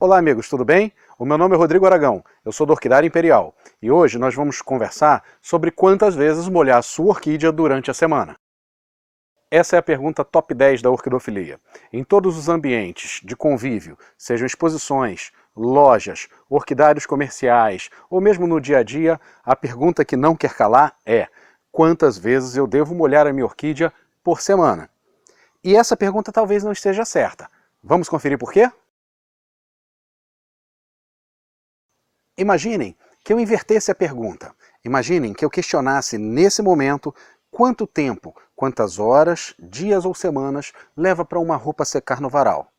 Olá amigos, tudo bem? O meu nome é Rodrigo Aragão, eu sou da Orquidária Imperial e hoje nós vamos conversar sobre quantas vezes molhar a sua orquídea durante a semana. Essa é a pergunta top 10 da orquidofilia. Em todos os ambientes de convívio, sejam exposições, lojas, orquidários comerciais ou mesmo no dia a dia, a pergunta que não quer calar é: quantas vezes eu devo molhar a minha orquídea por semana? E essa pergunta talvez não esteja certa. Vamos conferir por quê? Imaginem que eu invertesse a pergunta. Imaginem que eu questionasse nesse momento quanto tempo, quantas horas, dias ou semanas leva para uma roupa secar no varal.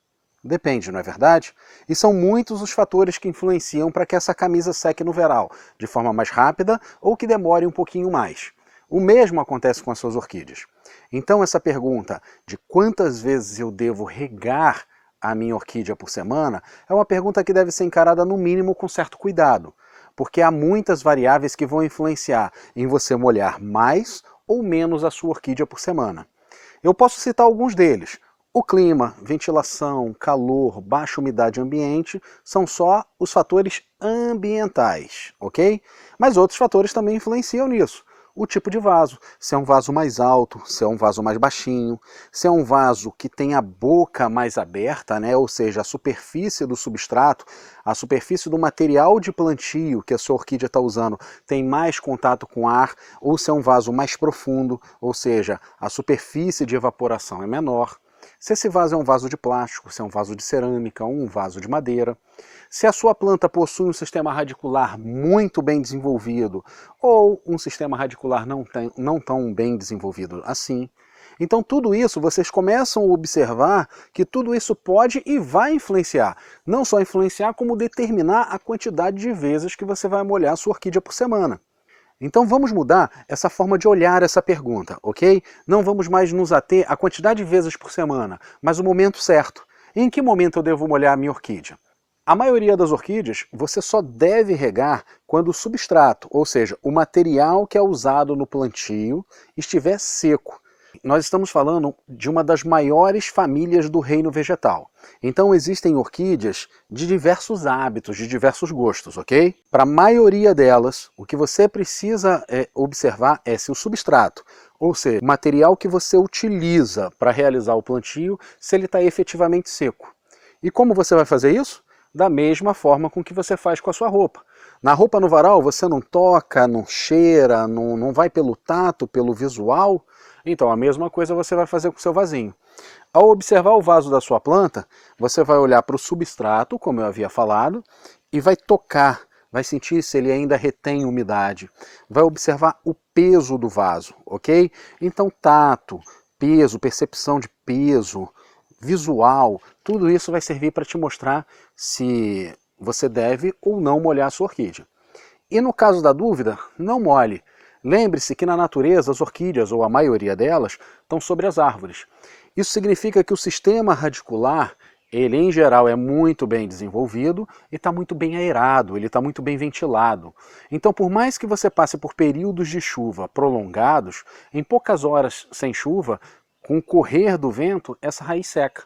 Depende, não é verdade? E são muitos os fatores que influenciam para que essa camisa seque no varal, de forma mais rápida ou que demore um pouquinho mais. O mesmo acontece com as suas orquídeas. Então essa pergunta de quantas vezes eu devo regar a minha orquídea por semana é uma pergunta que deve ser encarada no mínimo com certo cuidado, porque há muitas variáveis que vão influenciar em você molhar mais ou menos a sua orquídea por semana. Eu posso citar alguns deles. O clima, ventilação, calor, baixa umidade ambiente são só os fatores ambientais, ok? Mas outros fatores também influenciam nisso. O tipo de vaso, se é um vaso mais alto, se é um vaso mais baixinho, se é um vaso que tem a boca mais aberta, né? Ou seja, a superfície do substrato, a superfície do material de plantio que a sua orquídea está usando tem mais contato com ar, ou se é um vaso mais profundo, ou seja, a superfície de evaporação é menor. Se esse vaso é um vaso de plástico, se é um vaso de cerâmica ou um vaso de madeira. Se a sua planta possui um sistema radicular muito bem desenvolvido ou um sistema radicular não tão bem desenvolvido assim. Então tudo isso, vocês começam a observar que tudo isso pode e vai influenciar. Não só influenciar, como determinar a quantidade de vezes que você vai molhar a sua orquídea por semana. Então vamos mudar essa forma de olhar essa pergunta, ok? Não vamos mais nos ater à quantidade de vezes por semana, mas o momento certo. Em que momento eu devo molhar a minha orquídea? A maioria das orquídeas você só deve regar quando o substrato, ou seja, o material que é usado no plantio, estiver seco. Nós estamos falando de uma das maiores famílias do reino vegetal. Então existem orquídeas de diversos hábitos, de diversos gostos, ok? Para a maioria delas, o que você precisa observar é se o substrato, ou seja, o material que você utiliza para realizar o plantio, se ele está efetivamente seco. E como você vai fazer isso? Da mesma forma com que você faz com a sua roupa. Na roupa no varal você não toca, não cheira, não vai pelo tato, pelo visual. Então a mesma coisa você vai fazer com o seu vasinho. Ao observar o vaso da sua planta, você vai olhar para o substrato, como eu havia falado, e vai tocar, vai sentir se ele ainda retém umidade. Vai observar o peso do vaso, ok? Então tato, peso, percepção de peso, visual, tudo isso vai servir para te mostrar se você deve ou não molhar a sua orquídea. E no caso da dúvida, não molhe. Lembre-se que na natureza as orquídeas, ou a maioria delas, estão sobre as árvores. Isso significa que o sistema radicular, ele em geral é muito bem desenvolvido e está muito bem aerado, ele está muito bem ventilado. Então por mais que você passe por períodos de chuva prolongados, em poucas horas sem chuva, com o correr do vento, essa raiz seca.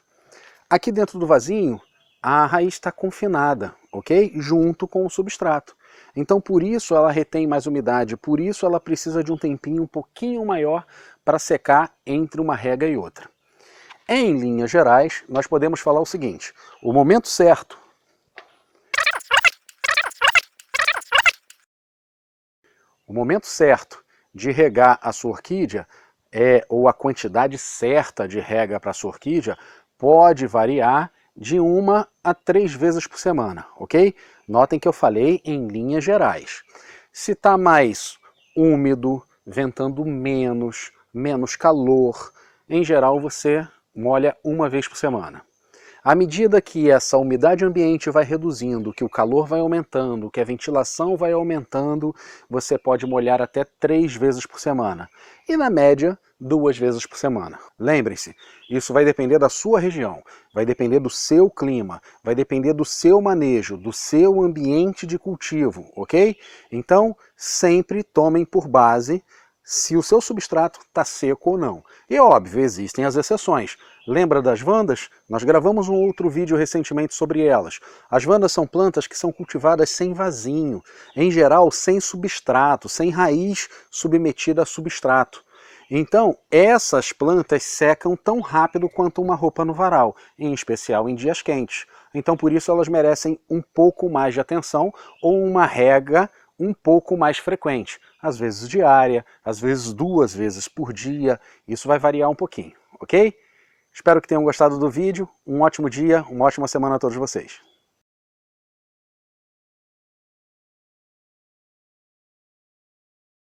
Aqui dentro do vasinho, a raiz está confinada, ok? Junto com o substrato. Então por isso ela retém mais umidade, por isso ela precisa de um tempinho um pouquinho maior para secar entre uma rega e outra. Em linhas gerais, nós podemos falar o seguinte: o momento certo de regar a sua orquídea ou a quantidade certa de rega para a sua orquídea pode variar de 1 a 3 vezes por semana, ok? Notem que eu falei em linhas gerais. Se está mais úmido, ventando menos, menos calor, em geral você molha 1 vez por semana. À medida que essa umidade ambiente vai reduzindo, que o calor vai aumentando, que a ventilação vai aumentando, você pode molhar até 3 vezes por semana. E na média, 2 vezes por semana. Lembrem-se, isso vai depender da sua região, vai depender do seu clima, vai depender do seu manejo, do seu ambiente de cultivo, ok? Então, sempre tomem por base se o seu substrato está seco ou não. E óbvio, existem as exceções. Lembra das vandas? Nós gravamos um outro vídeo recentemente sobre elas. As vandas são plantas que são cultivadas sem vasinho, em geral sem substrato, sem raiz submetida a substrato. Então, essas plantas secam tão rápido quanto uma roupa no varal, em especial em dias quentes. Então, por isso, elas merecem um pouco mais de atenção ou uma rega um pouco mais frequente, às vezes diária, às vezes 2 vezes por dia, isso vai variar um pouquinho, ok? Espero que tenham gostado do vídeo, um ótimo dia, uma ótima semana a todos vocês.